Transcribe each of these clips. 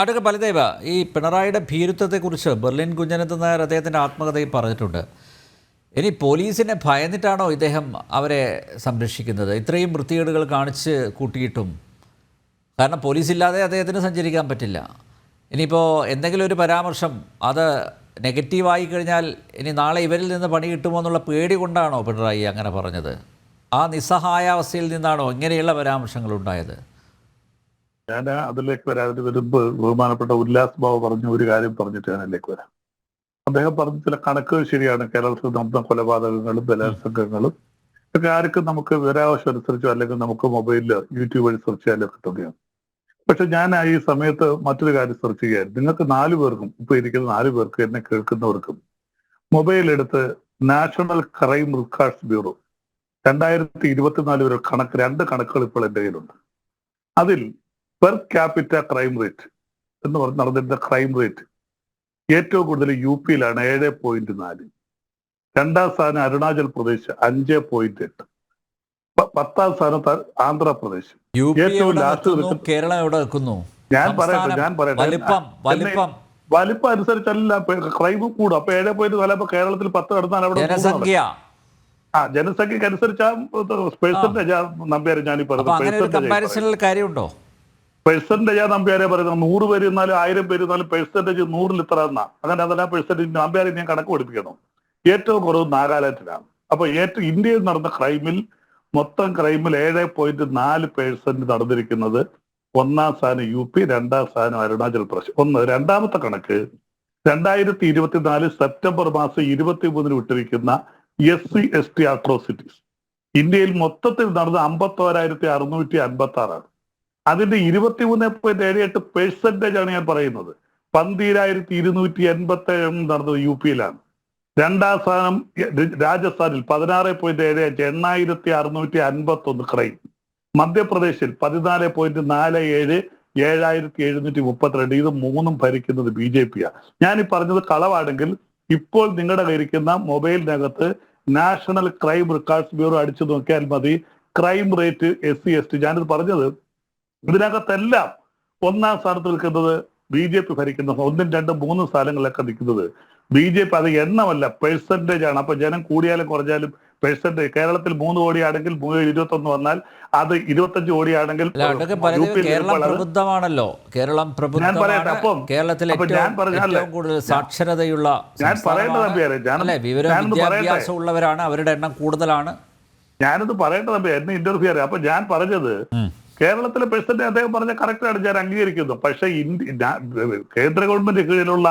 അതൊക്കെ ബലദേവ, ഈ പിണറായിയുടെ ഭീരുത്വത്തെക്കുറിച്ച് ബെർലിൻ കുഞ്ഞനത്ത് നായർ അദ്ദേഹത്തിൻ്റെ ആത്മകഥയിൽ പറഞ്ഞിട്ടുണ്ട്. ഇനി പോലീസിനെ ഭയന്നിട്ടാണോ ഇദ്ദേഹം അവരെ സംരക്ഷിക്കുന്നത്? ഇത്രയും വൃത്തികേടുകൾ കാണിച്ച് കൂട്ടിയിട്ടും. കാരണം പോലീസില്ലാതെ അദ്ദേഹത്തിന് സഞ്ചരിക്കാൻ പറ്റില്ല. ഇനിയിപ്പോൾ എന്തെങ്കിലും ഒരു പരാമർശം അത് നെഗറ്റീവായി കഴിഞ്ഞാൽ ഇനി നാളെ ഇവരിൽ നിന്ന് പണി കിട്ടുമോ എന്നുള്ള പേടി കൊണ്ടാണോ പിണറായി അങ്ങനെ പറഞ്ഞത്? ആ നിസ്സഹായാവസ്ഥയിൽ നിന്നാണോ ഇങ്ങനെയുള്ള പരാമർശങ്ങൾ ഉണ്ടായത്? ഞാൻ അതിലേക്ക് വരാം. അതിന് മുൻപ് ബഹുമാനപ്പെട്ട ഉല്ലാസ് ബാബു പറഞ്ഞ ഒരു കാര്യം പറഞ്ഞിട്ട് ഞാൻ അതിലേക്ക് വരാം. അദ്ദേഹം പറഞ്ഞ ചില കണക്കുകൾ ശരിയാണ്. കേരളത്തിൽ നടന്ന കൊലപാതകങ്ങളും ബലാത്സംഗങ്ങളും ഒക്കെ ആർക്കും നമുക്ക് വിവരാവകാശം അനുസരിച്ചോ അല്ലെങ്കിൽ നമുക്ക് മൊബൈലിൽ യൂട്യൂബ് വഴി സെർച്ച് ചെയ്യാനോ കിട്ടുകയാണ്. പക്ഷെ ഞാൻ ഈ സമയത്ത് മറ്റൊരു കാര്യം സെർച്ച് ചെയ്യായിരുന്നു. നിങ്ങൾക്ക് 4 പേർക്കും, ഇപ്പൊ ഇരിക്കുന്ന 4 പേർക്കും, എന്നെ കേൾക്കുന്നവർക്കും മൊബൈൽ എടുത്ത് നാഷണൽ ക്രൈം റെക്കോർഡ്സ് ബ്യൂറോ 2024 വരെ കണക്ക് 2 കണക്കുകൾ ഇപ്പോൾ എൻ്റെ കയ്യിലുണ്ട്. അതിൽ പെർ ക്യാപിറ്റ ക്രൈം റേറ്റ് എന്ന് പറഞ്ഞ് നടന്നിരുന്ന ക്രൈം റേറ്റ് ഏറ്റവും കൂടുതൽ UP-യിലാണ് 7.4. 2ാം സ്ഥാനം അരുണാചൽ പ്രദേശ് 5.8. 10ാം സ്ഥാനത്ത് ആന്ധ്രാപ്രദേശ്. ഏറ്റവും ലാസ്റ്റ് കേരളം എവിടെ വെക്കുന്നു? ഞാൻ പറയട്ടെ വലിപ്പം അനുസരിച്ചല്ല ക്രൈം കൂടും. അപ്പൊ 7.4. അപ്പൊ കേരളത്തിൽ 10 കടന്നാൽ അവിടെ ജനസംഖ്യക്ക് അനുസരിച്ച് പെർസെന്റേജ് നമ്പ്യാരെ ഞാനീ പറയുന്നത് കാര്യമുണ്ടോ? പെർസെന്റേജ് നമ്പ്യാരെ പറയുന്നത് 100 പേര് ഇരുന്നാലും 1000 പേര് ഇരുന്നാലും പെർസെന്റേജ് 100ൽ ഇത്ര എന്നാ. അങ്ങനെ അതിനാ പെർസെന്റേജ് നമ്പ്യാരെ ഞാൻ കണക്ക് പഠിപ്പിക്കണം. ഏറ്റവും കുറവ് നാഗാലാൻഡിലാണ്. അപ്പൊ ഇന്ത്യയിൽ നടന്ന ക്രൈമിൽ മൊത്തം ക്രൈമിൽ 7.4% നടന്നിരിക്കുന്നത് 1ാം സ്ഥാനം UP, 2ാം സ്ഥാനം അരുണാചൽ പ്രദേശ്. രണ്ടാമത്തെ കണക്ക് 2024 സെപ്റ്റംബർ മാസം 23 വിട്ടിരിക്കുന്ന SC/ST അട്രോസിറ്റീസ്. ഇന്ത്യയിൽ മൊത്തത്തിൽ നടന്ന 51,656 അതിന്റെ 23.78% ആണ് ഞാൻ പറയുന്നത്. 12,287 നടന്നത് UP-യിലാണ്. 2ാം സ്ഥാനം രാജസ്ഥാനിൽ 16.75, 8,651 ക്രൈം. മധ്യപ്രദേശിൽ 14.47, 7,732. ഇത് 3ഉം ഭരിക്കുന്നത് BJP-യാണ്. ഞാനീ പറഞ്ഞത് കളവാണെങ്കിൽ ഇപ്പോൾ നിങ്ങളുടെ കയ്യിരിക്കുന്ന മൊബൈലിനകത്ത് നാഷണൽ ക്രൈം റെക്കോർഡ്സ് ബ്യൂറോ അടിച്ചു നോക്കിയാൽ മതി. ക്രൈം റേറ്റ് SC/ST ഞാനിത് പറഞ്ഞത് ഇതിനകത്തെല്ലാം 1ാം സ്ഥാനത്ത് നിൽക്കുന്നത് BJP ഭരിക്കുന്ന 1, 2, 3 സ്ഥാനങ്ങളിലൊക്കെ നിൽക്കുന്നത് BJP. അത് എണ്ണമല്ല, പെർസെന്റേജ് ആണ്. അപ്പൊ ജനം കൂടിയാലും കുറഞ്ഞാലും പെർസെന്റേജ്. കേരളത്തിൽ 3 കോടിയാണെങ്കിൽ 21 വന്നാൽ അത് 25 കോടിയാണെങ്കിൽ പ്രബുദ്ധമാണല്ലോ. കേരളം സാക്ഷരതയുള്ള വിദ്യാഭ്യാസം ഉള്ളവരാണ്, അവരുടെ എണ്ണം കൂടുതലാണ്. ഞാനിത് പറയേണ്ടത് എന്നെ ഇന്റർവ്യൂ അറിയാം. അപ്പൊ ഞാൻ പറഞ്ഞത് കേരളത്തിലെ പെർസെന്റേജ് അദ്ദേഹം പറഞ്ഞ കറക്റ്റാണ്, ഞാൻ അംഗീകരിക്കുന്നു. പക്ഷെ കേന്ദ്ര ഗവൺമെന്റ് കീഴിലുള്ള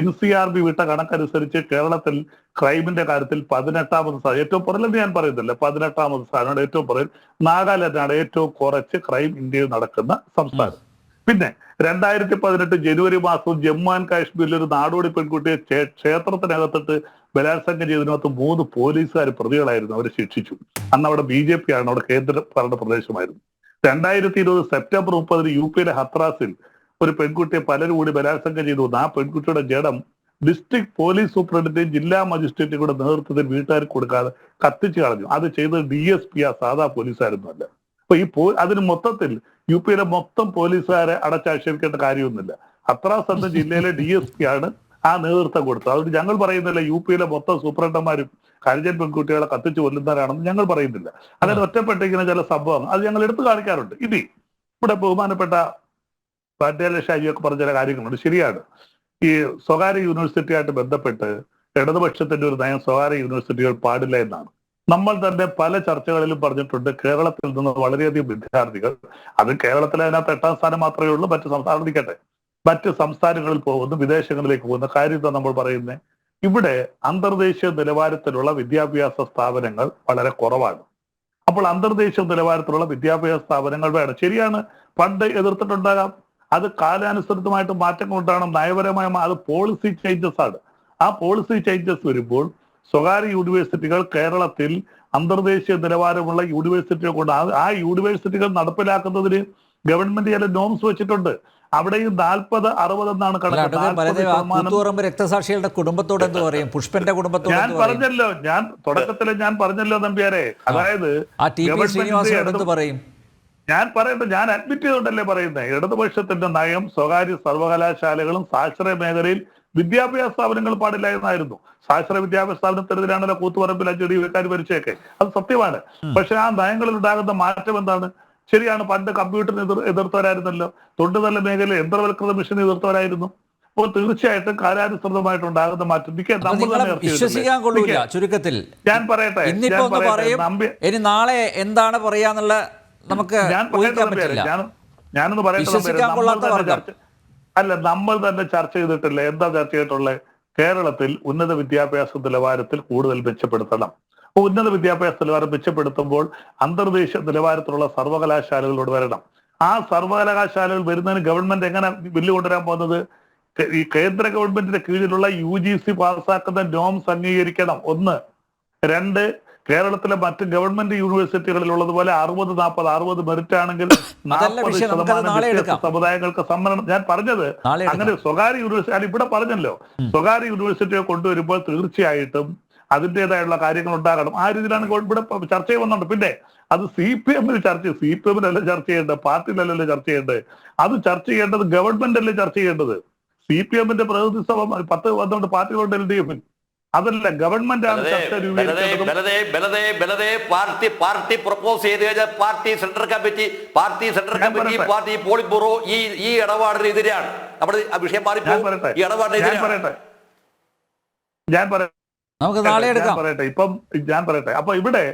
NCRB വിട്ട കണക്കനുസരിച്ച് കേരളത്തിൽ ക്രൈമിന്റെ കാര്യത്തിൽ 18ാമത് സ്ഥാനം. ഏറ്റവും കുറഞ്ഞെന്ന് ഞാൻ പറയുന്നില്ല, 18ാമത് സ്ഥാനമാണ് ഏറ്റവും കുറഞ്ഞത്. നാഗാലാൻഡാണ് ഏറ്റവും കുറച്ച് ക്രൈം ഇന്ത്യയിൽ നടക്കുന്ന സംസ്ഥാനം. പിന്നെ 2018 ജനുവരി മാസവും ജമ്മു ആൻഡ് കാശ്മീരിൽ ഒരു നാടോടി പെൺകുട്ടിയെ ക്ഷേത്രത്തിനകത്തിട്ട് ബലാത്സംഗം ചെയ്തതിനകത്ത് 3 പോലീസുകാർ പ്രതികളായിരുന്നു. അവരെ ശിക്ഷിച്ചു. അന്ന് അവിടെ BJP ആണ്, അവിടെ കേന്ദ്ര ഭരണ പ്രദേശമായിരുന്നു. 2020 സെപ്റ്റംബർ 30 UP-യിലെ ഹത്രാസിൽ ഒരു പെൺകുട്ടിയെ പലരും കൂടി ബലാത്സംഗം ചെയ്തു. ആ പെൺകുട്ടിയുടെ ജഡം ഡിസ്ട്രിക്ട് പോലീസ് സൂപ്രണ്ടിന്റെയും ജില്ലാ മജിസ്ട്രേറ്റും കൂടെ നേതൃത്വത്തിൽ വീട്ടുകാർക്ക് കൊടുക്കാതെ കത്തിച്ചു കളഞ്ഞു. അത് ചെയ്തത് DSP, സാധാ പോലീസുകാരൊന്നും അല്ല. അപ്പൊ അതിന് മൊത്തത്തിൽ UP-യിലെ മൊത്തം പോലീസുകാരെ അടച്ചാക്ഷേപിക്കേണ്ട കാര്യമൊന്നുമില്ല. ഹത്രാസ് എന്ന ജില്ലയിലെ DSP ആണ് ആ നേതൃത്വം കൊടുത്തത്. അതുകൊണ്ട് ഞങ്ങൾ പറയുന്നില്ല UP-യിലെ മൊത്തം സൂപ്രണ്ടന്മാരും ഹരിജൻ പെൺകുട്ടികളെ കത്തിച്ചു കൊല്ലുന്നവരാണെന്ന് ഞങ്ങൾ പറയുന്നില്ല. അങ്ങനെ ഒറ്റപ്പെട്ടിരിക്കുന്ന ചില സംഭവം അത് ഞങ്ങൾ എടുത്തു കാണിക്കാറുണ്ട്. ഇനി ഇവിടെ ബഹുമാനപ്പെട്ട പാട്യാല ഷാജിയൊക്കെ പറഞ്ഞ ചില കാര്യങ്ങളുണ്ട്. ശരിയാണ്. ഈ സ്വകാര്യ യൂണിവേഴ്സിറ്റിയായിട്ട് ബന്ധപ്പെട്ട് ഇടതുപക്ഷത്തിന്റെ ഒരു നയം സ്വകാര്യ യൂണിവേഴ്സിറ്റികൾ പാടില്ല എന്നാണ്. നമ്മൾ തന്നെ പല ചർച്ചകളിലും പറഞ്ഞിട്ടുണ്ട്. കേരളത്തിൽ നിന്ന് വളരെയധികം വിദ്യാർത്ഥികൾ, അത് കേരളത്തിൽ അതിനകത്ത് 8ാം സ്ഥാനം മാത്രമേ ഉള്ളൂ, മറ്റു സംസ്ഥാനം ഇരിക്കട്ടെ, മറ്റ് സംസ്ഥാനങ്ങളിൽ പോകുന്നു, വിദേശങ്ങളിലേക്ക് പോകുന്ന കാര്യത്തെ നമ്മൾ പറയുന്നത്. ഇവിടെ അന്തർദേശീയ നിലവാരത്തിലുള്ള വിദ്യാഭ്യാസ സ്ഥാപനങ്ങൾ വളരെ കുറവാണ്. അപ്പോൾ അന്തർദേശീയ നിലവാരത്തിലുള്ള വിദ്യാഭ്യാസ സ്ഥാപനങ്ങൾ വേണം. ശരിയാണ്, പണ്ട് എതിർത്തിട്ടുണ്ടാകാം. അത് കാലാനുസൃതമായിട്ട് മാറ്റങ്ങൾ ഉണ്ടാകണം. നയപരമായ അത് പോളിസി ചേഞ്ചസ് ആണ്. ആ പോളിസി ചേഞ്ചസ് വരുമ്പോൾ സ്വകാര്യ യൂണിവേഴ്സിറ്റികൾ കേരളത്തിൽ അന്തർദേശീയ നിലവാരമുള്ള യൂണിവേഴ്സിറ്റികൾ കൊണ്ട് ആ യൂണിവേഴ്സിറ്റികൾ നടപ്പിലാക്കുന്നതിന് ഗവൺമെന്റ് ചില നോംസ് വെച്ചിട്ടുണ്ട്. അവിടെയും 40-60 എന്നാണ് കണക്ക്. രക്തസാക്ഷികളുടെ കുടുംബത്തോട് എന്ത് പറയും? പുഷ്പന്റെ കുടുംബത്തോട് ഞാൻ പറഞ്ഞല്ലോ, ഞാൻ തുടക്കത്തിൽ പറഞ്ഞല്ലോ നമ്പ്യാരെ, അതായത് പറയും ഞാൻ പറയട്ടെ, ഞാൻ അഡ്മിറ്റ് ചെയ്തുകൊണ്ടല്ലേ പറയുന്നത്. ഇടതുപക്ഷത്തിന്റെ നയം സ്വകാര്യ സർവകലാശാലകളും സാക്ഷര മേഖലയിൽ വിദ്യാഭ്യാസ സ്ഥാപനങ്ങൾ പാടില്ല എന്നായിരുന്നു. സാക്ഷര വിദ്യാഭ്യാസ സ്ഥാപനത്തിനെതിരാണല്ലോ കൂത്തുപറമ്പിൽ 5 DIY ഭരിച്ചൊക്കെ. അത് സത്യമാണ്. പക്ഷെ ആ നയങ്ങളിൽ ഉണ്ടാകുന്ന മാറ്റം എന്താണ്? ശരിയാണ്, പണ്ട് കമ്പ്യൂട്ടറിന് എതിർത്തവരായിരുന്നല്ലോ, തൊണ്ടുതല്ല മേഖല യന്ത്രവൽകൃത മിഷന് എതിർത്തവരായിരുന്നു. അപ്പോൾ തീർച്ചയായിട്ടും കാലാനുസൃതമായിട്ടുണ്ടാകുന്ന മാറ്റം നമ്മൾ തന്നെ വിശ്വസിക്കാൻ കൊള്ളൂല. ചുരുക്കത്തിൽ ഞാൻ പറയട്ടെ, ഇന്നിപ്പോ ഒന്ന് പറയും, ഇനി നാളെ എന്താണ് പറയാന്നുള്ള നമുക്ക് ഊഹിക്കാൻ പറ്റില്ല. ഞാനൊന്ന് പറയട്ടെ, അല്ല, നമ്മൾ തന്നെ ചർച്ച ചെയ്തിട്ടില്ല. എന്താ ചർച്ച ചെയ്തിട്ടുള്ളത്? കേരളത്തിൽ ഉന്നത വിദ്യാഭ്യാസ നിലവാരത്തിൽ കൂടുതൽ മെച്ചപ്പെടുത്തണം. അപ്പൊ ഉന്നത വിദ്യാഭ്യാസ നിലവാരം മെച്ചപ്പെടുത്തുമ്പോൾ അന്തർദേശീയ നിലവാരത്തിലുള്ള സർവകലാശാലകളോട് വരണം. ആ സർവകലാശാലകൾ വരുന്നതിന് ഗവൺമെന്റ് എങ്ങനെ ബില്ല് കൊണ്ടുവരാൻ പോകുന്നത്? ഈ കേന്ദ്ര ഗവൺമെന്റിന്റെ കീഴിലുള്ള UGC പാസ്സാക്കുന്ന നോംസ് അംഗീകരിക്കണം. 1. 2, കേരളത്തിലെ മറ്റ് ഗവൺമെന്റ് യൂണിവേഴ്സിറ്റികളിലുള്ളതുപോലെ 60-40 മെറിറ്റ് ആണെങ്കിൽ 40% സമുദായങ്ങൾക്ക് സംവരണം. ഞാൻ പറഞ്ഞത് അങ്ങനെ സ്വകാര്യ യൂണിവേഴ്സിറ്റി ഇവിടെ പറഞ്ഞല്ലോ, സ്വകാര്യ യൂണിവേഴ്സിറ്റിയെ കൊണ്ടുവരുമ്പോൾ തീർച്ചയായിട്ടും അതിൻ്റെതായുള്ള കാര്യങ്ങൾ ഉണ്ടാകണം. ആ രീതിയിലാണ് ഇവിടെ ചർച്ച ചെയ്യുന്നുണ്ട്. പിന്നെ അത് CPM CPMലല്ല ചർച്ച ചെയ്യേണ്ടത്, പാർട്ടിയിലല്ലല്ലോ ചർച്ച ചെയ്യേണ്ടത്. അത് ചർച്ച ചെയ്യേണ്ടത് ഗവൺമെന്റ് അല്ലേ ചർച്ച ചെയ്യേണ്ടത്. CPMന്റെ പ്രതിനിധി സഭ 10-12 പാർട്ടികളുണ്ട് LDF. അതല്ല, ഗവൺമെന്റ് ആണ് പാർട്ടി പ്രപ്പോസ് ചെയ്ത് കഴിഞ്ഞാൽ party central committee party polit bureau ഈ ഇടപാടിന് എതിരാണ്. നമ്മുടെ വിഷയം മാറിപ്പോ ഈ ഇടപാടിനെതിരാണ്. ഞാൻ പറയട്ടെ ഇപ്പം ഞാൻ പറയട്ടെ. അപ്പൊ ഇവിടെ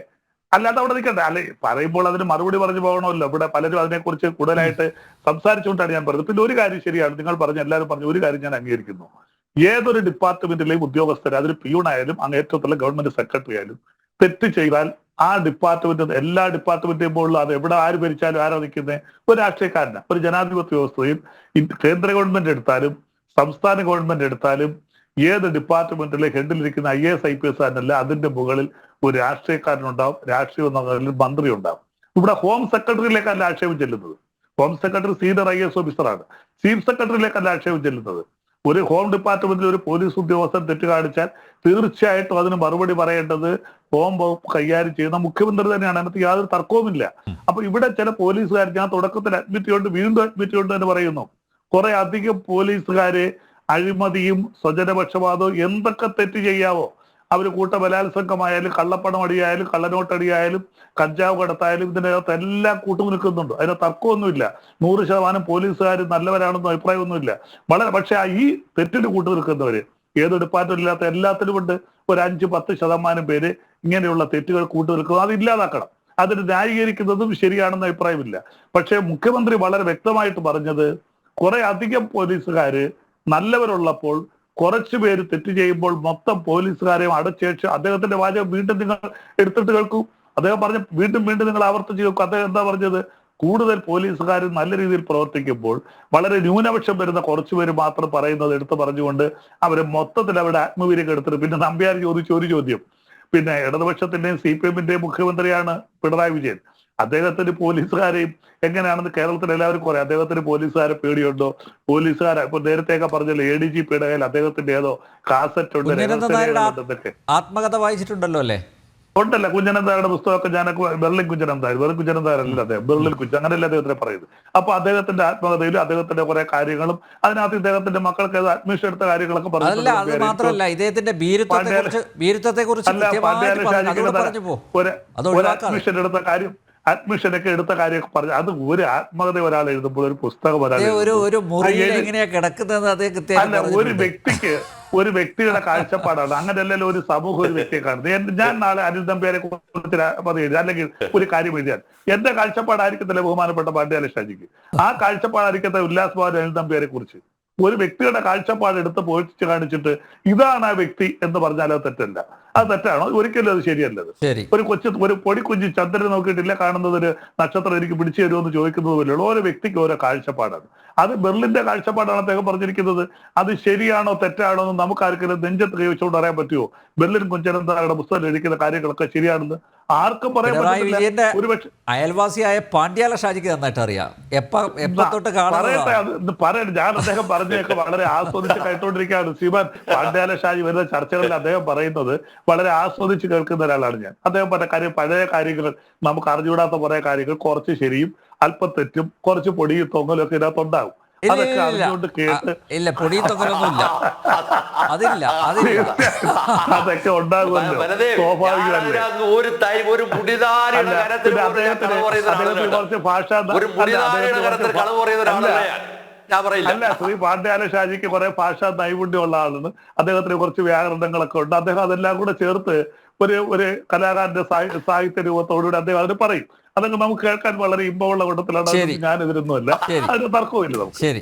അല്ലാതെ അവിടെ നിൽക്കട്ടെ, അല്ലെ പറയുമ്പോൾ അതിന് മറുപടി പറഞ്ഞു പോകണമല്ലോ. ഇവിടെ പലരും അതിനെക്കുറിച്ച് കൂടുതലായിട്ട് സംസാരിച്ചുകൊണ്ടാണ് ഞാൻ പറഞ്ഞത്. പിന്നെ ഒരു കാര്യം ശരിയാണ്, നിങ്ങൾ എല്ലാവരും പറഞ്ഞ ഒരു കാര്യം ഞാൻ അംഗീകരിക്കുന്നു. ഏതൊരു ഡിപ്പാർട്ട്മെന്റിലെയും ഉദ്യോഗസ്ഥർ, അതിൽ പിയൂണായാലും അങ്ങേറ്റത്തുള്ള ഗവൺമെന്റ് സെക്രട്ടറി ആയാലും തെറ്റ് ചെയ്താൽ ആ ഡിപ്പാർട്ട്മെന്റ് എല്ലാ ഡിപ്പാർട്ട്മെന്റിലും പോലുള്ള അത് എവിടെ ആര് ഭരിച്ചാലും ആരോ നിൽക്കുന്നത് ഒരു രാഷ്ട്രീയക്കാരനാണ്. ഒരു ജനാധിപത്യ വ്യവസ്ഥയിൽ കേന്ദ്ര ഗവൺമെന്റ് എടുത്താലും സംസ്ഥാന ഗവൺമെന്റ് എടുത്താലും ഏത് ഡിപ്പാർട്ട്മെന്റിലെ ഹെഡിലിരിക്കുന്ന IAS IPS ആരല്ല, അതിന്റെ മുകളിൽ ഒരു രാഷ്ട്രീയക്കാരനുണ്ടാവും, രാഷ്ട്രീയ മന്ത്രി ഉണ്ടാവും. ഇവിടെ ഹോം സെക്രട്ടറിയിലേക്കല്ല ആക്ഷേപം ചെല്ലുന്നത്. ഹോം സെക്രട്ടറി സീനിയർ IAS ഓഫീസറാണ്. ചീഫ് സെക്രട്ടറിയിലേക്കല്ല ആക്ഷേപം ചെല്ലുന്നത്. ഒരു ഹോം ഡിപ്പാർട്ട്മെന്റിൽ ഒരു പോലീസ് ഉദ്യോഗസ്ഥൻ തെറ്റ് കാണിച്ചാൽ തീർച്ചയായിട്ടും അതിന് മറുപടി പറയേണ്ടത് ഹോം വകുപ്പ് കൈകാര്യം ചെയ്യുന്ന മുഖ്യമന്ത്രി തന്നെയാണ്. അതിനകത്ത് യാതൊരു തർക്കവുമില്ല. അപ്പൊ ഇവിടെ ചില പോലീസുകാർ, ഞാൻ തുടക്കത്തിൽ അഡ്മിറ്റ് ചെയ്തുകൊണ്ട് വീണ്ടും അഡ്മിറ്റ് ചെയ്തുകൊണ്ട് തന്നെ പറയുന്നു, കുറെ അധികം പോലീസുകാര് അഴിമതിയും സ്വജനപക്ഷപാതവും എന്തൊക്കെ തെറ്റ് ചെയ്യാവോ അവർ കൂട്ടബലാത്സംഗമായാലും കള്ളപ്പണം അടിയായാലും കള്ളനോട്ടടിയായാലും കഞ്ചാവ് കടത്തായാലും ഇതിനകത്ത് എല്ലാം കൂട്ടുനിൽക്കുന്നുണ്ട്. അതിന് തർക്കമൊന്നുമില്ല. 100% പോലീസുകാർ നല്ലവരാണെന്നും അഭിപ്രായമൊന്നുമില്ല. പക്ഷെ ഈ തെറ്റിന് കൂട്ടുനിൽക്കുന്നവര് ഏത് ഡിപ്പാർട്ട്മെന്റില്ലാത്ത എല്ലാത്തിലും ഉണ്ട്. ഒരു 5-10% പേര് ഇങ്ങനെയുള്ള തെറ്റുകൾ കൂട്ടുനിൽക്കുന്നത്. അത് ഇല്ലാതാക്കണം. അതിന് ന്യായീകരിക്കുന്നതും ശരിയാണെന്ന അഭിപ്രായമില്ല. പക്ഷെ മുഖ്യമന്ത്രി വളരെ വ്യക്തമായിട്ട് പറഞ്ഞത്, കുറെ അധികം പോലീസുകാര് നല്ലവരുള്ളപ്പോൾ കുറച്ചു പേര് തെറ്റ് ചെയ്യുമ്പോൾ മൊത്തം പോലീസുകാരെയും അടച്ചേച്ച്, അദ്ദേഹത്തിന്റെ വാചകം വീണ്ടും നിങ്ങൾ എടുത്തിട്ട് കേൾക്കൂ. അദ്ദേഹം പറഞ്ഞ വീണ്ടും നിങ്ങൾ ആവർത്തിച്ച് കേൾക്കും. അദ്ദേഹം എന്താ പറഞ്ഞത്? കൂടുതൽ പോലീസുകാർ നല്ല രീതിയിൽ പ്രവർത്തിക്കുമ്പോൾ വളരെ ന്യൂനപക്ഷം വരുന്ന കുറച്ചുപേര് മാത്രം പറയുന്നത് എടുത്ത് പറഞ്ഞുകൊണ്ട് അവരെ മൊത്തത്തിൽ അവരുടെ ആത്മവീര്യം എടുത്തിട്ട് പിന്നെ നമ്പ്യാർ ചോദിച്ച ഒരു ചോദ്യം, പിന്നെ ഇടതുപക്ഷത്തിന്റെയും CPMന്റെയും മുഖ്യമന്ത്രിയാണ് പിണറായി വിജയൻ. അദ്ദേഹത്തിന് പോലീസുകാരെയും എങ്ങനെയാണെന്ന് കേരളത്തിൽ എല്ലാവർക്കും പറയാം. അദ്ദേഹത്തിന് പോലീസുകാരെ പേടിയുണ്ടോ? പോലീസുകാരെ ഇപ്പൊ നേരത്തെയൊക്കെ പറഞ്ഞല്ലോ, ADGPയുടെ കയ്യിൽ അദ്ദേഹത്തിന്റെ ഏതോ കാസറ്റ് ഉണ്ട്. ആത്മകഥ വായിച്ചിട്ടുണ്ടല്ലോ അല്ലേ? ഉണ്ടല്ല, കുഞ്ഞനന്താരുടെ പുസ്തകമൊക്കെ ഞാനൊക്കെ ബെർലിൻ കുഞ്ഞനന്താർ, വെറും കുഞ്ഞനന്താരല്ല അദ്ദേഹം, ബെർലിൻ കുഞ്ഞൻ, അങ്ങനെയല്ല അദ്ദേഹത്തിനെ പറയുന്നത്. അപ്പൊ അദ്ദേഹത്തിന്റെ ആത്മകഥയിലും അദ്ദേഹത്തിന്റെ കുറെ കാര്യങ്ങളും അതിനകത്ത് ഇദ്ദേഹത്തിന്റെ മക്കൾക്ക് അഡ്മിഷൻ എടുത്ത കാര്യങ്ങളൊക്കെ പറഞ്ഞു. മാത്രമല്ല ഇദ്ദേഹത്തിന്റെ അഡ്മിഷൻ എടുത്ത കാര്യം, അഡ്മിഷനൊക്കെ എടുത്ത കാര്യമൊക്കെ പറഞ്ഞു. അത് ഒരു ആത്മകഥ ഒരാൾ എഴുതുമ്പോൾ, ഒരു പുസ്തകം ഒരാൾ ഒരു വ്യക്തിയുടെ കാഴ്ചപ്പാടാണ്. അങ്ങനെയല്ലല്ലോ ഒരു സമൂഹം ഒരു വ്യക്തിയെ കാണുന്നത്. ഞാൻ നാളെ അനിൽ നമ്പ്യാരെ കുറിച്ച് എഴുതി അല്ലെങ്കിൽ ഒരു കാര്യം എഴുതിയാൽ എന്റെ കാഴ്ചപ്പാടായിരിക്കത്തില്ല ബഹുമാനപ്പെട്ട പാണ്ഡ്യാല ഷാജിക്ക്. ആ കാഴ്ചപ്പാടായിരിക്കത്തെ ഉല്ലാസ് ബാബു അനിൽ നമ്പ്യാരെ കുറിച്ച്. ഒരു വ്യക്തിയുടെ കാഴ്ചപ്പാട് എടുത്ത് പോയിച്ച് കാണിച്ചിട്ട് ഇതാണ് ആ വ്യക്തി എന്ന് പറഞ്ഞാൽ അത് തെറ്റല്ല. അത് തെറ്റാണോ? ഒരിക്കലും അത് ശരിയല്ലത്. ഒരു പൊടിക്കുഞ്ഞ് ചന്ദ്രനെ നോക്കിയിട്ടില്ല കാണുന്നത് ഒരു നക്ഷത്രം എനിക്ക് പിടിച്ചു തരുമെന്ന് ചോദിക്കുന്നത് പോലെയുള്ള ഓരോ വ്യക്തിക്ക് ഓരോ കാഴ്ചപ്പാടാണ്. അത് ബെർലിന്റെ കാഴ്ചപ്പാടാണ് അദ്ദേഹം പറഞ്ഞിരിക്കുന്നത്. അത് ശരിയാണോ തെറ്റാണോ എന്ന് നമുക്ക് ആർക്കെങ്കിലും നെഞ്ചത്ത് കൈവച്ചുകൊണ്ട് അറിയാൻ പറ്റുമോ? ബെർലിൻ കുഞ്ഞനന്താരുടെ പുസ്തകം എഴുതിക്കുന്ന കാര്യങ്ങളൊക്കെ ശരിയാണെന്ന് ആർക്കും പറയാൻ പിണറായി വിജയന്റെ പറ്റില്ല. ഒരുപക്ഷെ അയൽവാസിയായ പാണ്ഡ്യാല ഷാജിക്ക് നന്നായിട്ട് അറിയാം. എപ്പ തൊട്ട് പറയട്ടെ, ഞാൻ അദ്ദേഹം പറഞ്ഞൊക്കെ വളരെ ആസ്വദിച്ച് കേട്ടോണ്ടിരിക്കുകയാണ്. ശ്രീമാൻ പാണ്ഡ്യാല ഷാജി വരുന്ന ചർച്ചകളിൽ അദ്ദേഹം പറയുന്നത് വളരെ ആസ്വദിച്ച് കേൾക്കുന്ന ഒരാളാണ് ഞാൻ. അദ്ദേഹം പറഞ്ഞ കാര്യം, പഴയ കാര്യങ്ങൾ, നമുക്ക് അറിഞ്ഞുകൂടാത്ത കുറെ കാര്യങ്ങൾ, കുറച്ച് ശരിയും അല്പം തെറ്റും കുറച്ച് പൊടിയും തൊങ്ങലും ഒക്കെ ഇതിനകത്തുണ്ടാവും. അതൊക്കെ അറിഞ്ഞുകൊണ്ട് കേട്ട് ഇല്ല, പൊടി തൊങ്ങലൊന്നുമില്ല, അതില്ല. അതൊക്കെ ഉണ്ടാകുമല്ലോ, സ്വാഭാവികമല്ലേ. അദ്ദേഹത്തിന് കുറച്ച് ഭാഷ അല്ല, ശ്രീ പാണ്ഡ്യാല ഷാജിക്ക് കുറെ ഭാഷാ നൈപുണ്യമുള്ള ആളാണ്. അദ്ദേഹത്തിന് കുറച്ച് വ്യാകരണങ്ങളൊക്കെ ഉണ്ട്. അദ്ദേഹം അതെല്ലാം കൂടെ ചേർത്ത് ഒരു കലാകാരന്റെ സാഹിത്യ രൂപത്തോടുകൂടി അദ്ദേഹം അതിന് പറയും. അതൊക്കെ നമുക്ക് കേൾക്കാൻ വളരെ ഇമ്പമുള്ള കൂട്ടത്തിലാണ്. ഞാൻ ഇതിലൊന്നുമല്ല, അതിന് തർക്കമില്ല നമുക്ക്. ശരി.